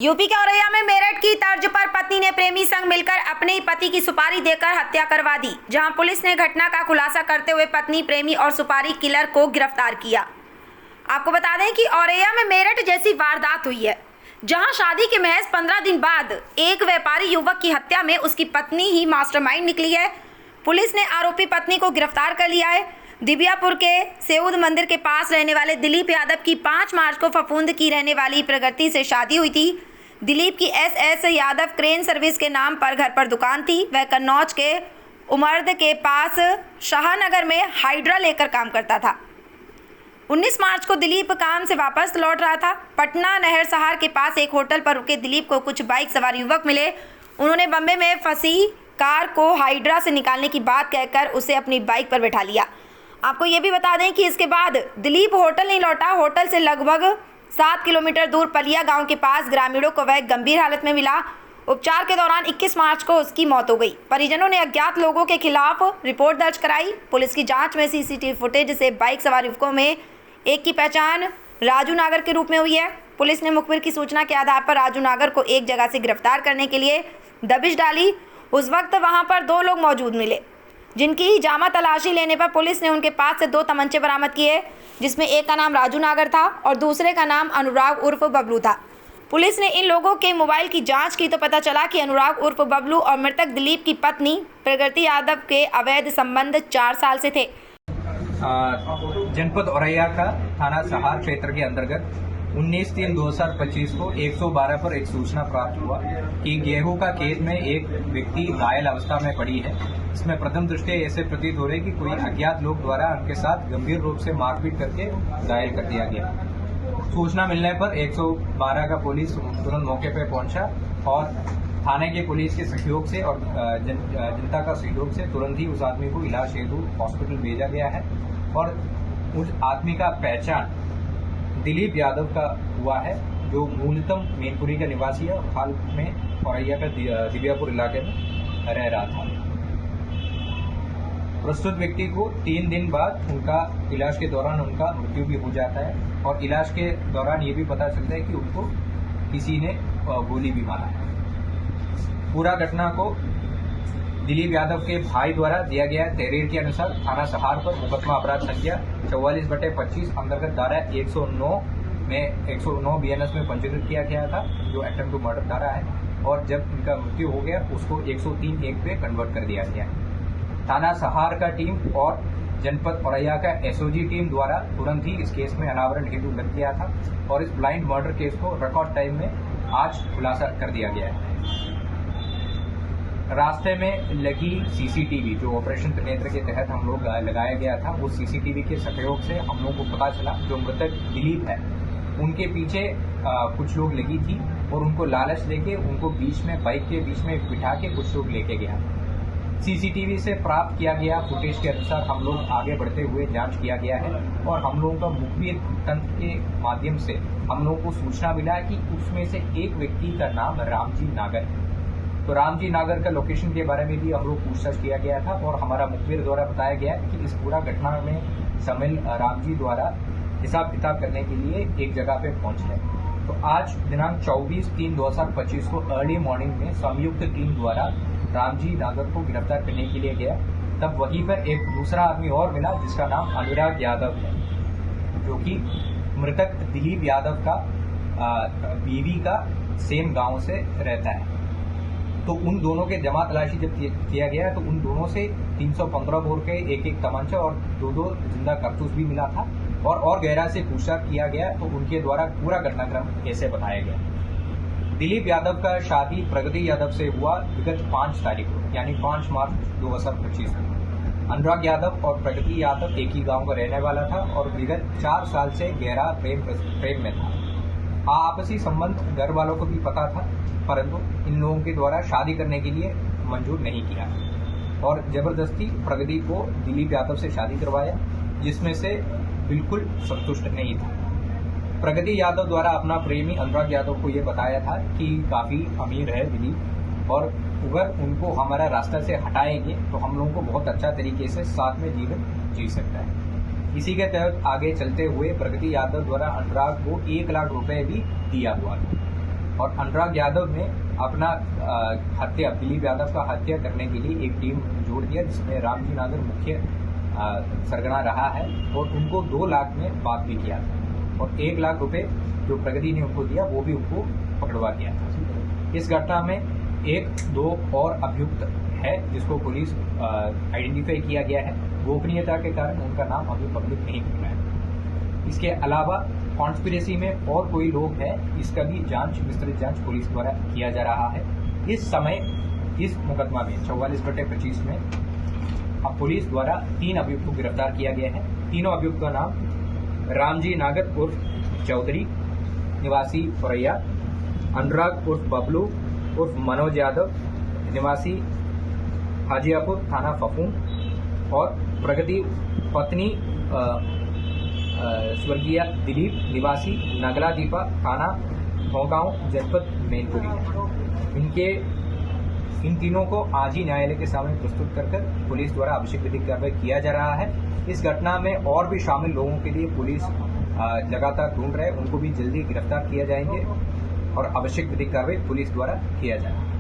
UP के औरैया में मेरठ की तर्ज पर पत्नी ने प्रेमी संग मिलकर अपने ही पति की सुपारी देकर हत्या करवा दी। जहां पुलिस ने घटना का खुलासा करते हुए पत्नी, प्रेमी और सुपारी किलर को गिरफ्तार किया। आपको बता दें कि औरैया में मेरठ जैसी वारदात हुई है, जहां शादी के महज 15 दिन बाद एक व्यापारी युवक की हत्या में उसकी पत्नी ही मास्टरमाइंड निकली है। पुलिस ने आरोपी पत्नी को गिरफ्तार कर लिया है। दिबियापुर के सेऊद मंदिर के पास रहने वाले दिलीप यादव की 5 मार्च को फफूंद की रहने वाली प्रगति से शादी हुई थी। दिलीप की एस यादव क्रेन सर्विस के नाम पर घर पर दुकान थी। वह कन्नौज के उमरद के पास शाहनगर में हाइड्रा लेकर काम करता था। 19 मार्च को दिलीप काम से वापस लौट रहा था। पटना नहर सहार के पास एक होटल पर रुके दिलीप को कुछ बाइक सवार युवक मिले। उन्होंने बम्बे में फंसी कार को हाइड्रा से निकालने की बात कहकर उसे अपनी बाइक पर बैठा लिया। आपको ये भी बता दें कि इसके बाद दिलीप होटल नहीं लौटा। होटल से लगभग 7 किलोमीटर दूर पलिया गांव के पास ग्रामीणों को वह गंभीर हालत में मिला। उपचार के दौरान 21 मार्च को उसकी मौत हो गई। परिजनों ने अज्ञात लोगों के खिलाफ रिपोर्ट दर्ज कराई। पुलिस की जांच में सीसीटीवी फुटेज से बाइक सवार युवकों में एक की पहचान राजू नागर के रूप में हुई है। पुलिस ने मुखबिर की सूचना के आधार पर राजू नागर को एक जगह से गिरफ्तार करने के लिए दबिश डाली। उस वक्त वहां पर 2 लोग मौजूद मिले, जिनकी जामा तलाशी लेने पर पुलिस ने उनके पास से 2 तमंचे बरामद किए, जिसमें एक का नाम राजू नागर था और दूसरे का नाम अनुराग उर्फ बबलू था। पुलिस ने इन लोगों के मोबाइल की जांच की तो पता चला कि अनुराग उर्फ बबलू और मृतक दिलीप की पत्नी प्रगति यादव के अवैध संबंध 4 साल से थे। जनपद औरैया का थाना सहार क्षेत्र के अंतर्गत 19/3/2025 को 112 पर एक सूचना प्राप्त हुआ कि गेहूं का खेत में एक व्यक्ति घायल अवस्था में पड़ी है। इसमें प्रथम दृष्टया ऐसे प्रतीत हो रहे कि कोई अज्ञात लोग द्वारा उनके साथ गंभीर रूप से मारपीट करके घायल कर दिया गया। सूचना मिलने पर 112 का पुलिस तुरंत मौके पर पहुंचा और थाने के पुलिस के सहयोग से और जनता का सहयोग से तुरंत ही उस आदमी को इलाज हेतु हॉस्पिटल भेजा गया है और उस आदमी का पहचान दिलीप यादव का हुआ है, जो मूलतः मैनपुरी का निवासी है और हाल में औरैया का दिबियापुर इलाके में रह रहा था। प्रस्तुत व्यक्ति को 3 दिन बाद उनका इलाज के दौरान उनका मृत्यु भी हो जाता है और इलाज के दौरान ये भी पता चलता है कि उनको किसी ने गोली भी मारा है। पूरा घटना को दिलीप यादव के भाई द्वारा दिया गया तहरीर के अनुसार थाना सहार पर मुकदमा अपराध संख्या 44/25 अंतर्गत धारा 109 में 109 BNS में पंजीकृत किया गया था, जो अटेम्प्ट टू मर्डर धारा है, और जब उनका मृत्यु हो गया उसको 103(1) पे कन्वर्ट कर दिया गया। थाना सहार का टीम और जनपद औरैया का SOG टीम द्वारा तुरंत ही इस केस में अनावरण हेतु लग गया था और इस ब्लाइंड मर्डर केस को रिकॉर्ड टाइम में आज खुलासा कर दिया गया है। रास्ते में लगी CCTV जो ऑपरेशन त्रिनेत्र के तहत हम लोग लगाया गया था, उस CCTV के सहयोग से हम लोगों को पता चला जो मृतक दिलीप है उनके पीछे कुछ लोग लगी थी और उनको लालच लेके उनको बीच में बाइक के बीच में बिठा के कुछ लोग लेके गया। CCTV से प्राप्त किया गया फुटेज के अनुसार हम लोग आगे बढ़ते हुए जांच किया गया है और हम लोगों का मुखबिर तंत्र के माध्यम से हम लोगों को सूचना मिला कि उसमें से एक व्यक्ति का नाम रामजी नागर है। तो रामजी नागर का लोकेशन के बारे में भी हम लोग पूछताछ किया गया था और हमारा मुखबिर द्वारा बताया गया कि इस पूरा घटना में शामिल रामजी द्वारा हिसाब किताब करने के लिए एक जगह पे पहुंच है। तो आज दिनांक 24/3/2025 को अर्ली मॉर्निंग में संयुक्त टीम द्वारा रामजी नागर को गिरफ्तार करने के लिए गया। तब वहीं पर एक दूसरा आदमी और मिला जिसका नाम अनुराग यादव है, जो कि मृतक दिलीप यादव का बीवी का सेम गांव से रहता है। तो उन दोनों के जमा तलाशी जब किया गया तो उन दोनों से 315 बोर के एक तमंचा और 2 जिंदा कारतूस भी मिला था और गहरा से पूछताछ किया गया तो उनके द्वारा पूरा घटनाक्रम कैसे बताया गया। दिलीप यादव का शादी प्रगति यादव से हुआ विगत 5 तारीख को, यानी 5 मार्च 2025 को। अनुराग यादव और प्रगति यादव एक ही गांव का रहने वाला था और विगत 4 साल से गहरा प्रेम में था। आपसी संबंध घर वालों को भी पता था, परंतु इन लोगों के द्वारा शादी करने के लिए मंजूर नहीं किया और जबरदस्ती प्रगति को दिलीप यादव से शादी करवाया, जिसमें से बिल्कुल संतुष्ट नहीं था। प्रगति यादव द्वारा अपना प्रेमी अनुराग यादव को ये बताया था कि काफ़ी अमीर है दिलीप और अगर उनको हमारा रास्ता से हटाएंगे तो हम लोगों को बहुत अच्छा तरीके से साथ में जीवन जी सकता है। इसी के तहत आगे चलते हुए प्रगति यादव द्वारा अनुराग को 1 लाख रुपए भी दिया हुआ था। और अनुराग यादव ने अपना हत्या, दिलीप यादव का हत्या करने के लिए एक टीम जोड़ दिया, जिसमें रामजी नागर मुख्य सरगना रहा है और उनको 2 लाख में बात भी किया था और 1 लाख रुपए जो प्रगति ने उनको दिया वो भी उनको पकड़वा दिया था। इस घटना में 1-2 और अभियुक्त है जिसको पुलिस आइडेंटिफाई किया गया है। गोपनीयता के कारण उनका नाम अभी पब्लिक नहीं कर रहा है। इसके अलावा कॉन्स्पिरेसी में और कोई लोग हैं, इसका भी जांच, विस्तृत जांच पुलिस द्वारा किया जा रहा है। इस समय इस मुकदमा में 44/25 में अब पुलिस द्वारा 3 अभियुक्तों को गिरफ्तार किया गया है। तीनों अभियुक्त का नाम रामजी नागर उर्फ चौधरी निवासी फरैया, अनुराग उर्फ बबलू उर्फ मनोज यादव निवासी हाजियापुर थाना फफून और प्रगति पत्नी स्वर्गीय दिलीप निवासी नगला दीपा थाना भोगांव जनपद मैनपुरी। इन तीनों को आज ही न्यायालय के सामने प्रस्तुत कर पुलिस द्वारा आवश्यक विधिक कार्रवाई किया जा रहा है। इस घटना में और भी शामिल लोगों के लिए पुलिस लगातार ढूंढ रहे हैं, उनको भी जल्दी गिरफ्तार किया जाएंगे और आवश्यक विधिक कार्रवाई पुलिस द्वारा किया जाएगा।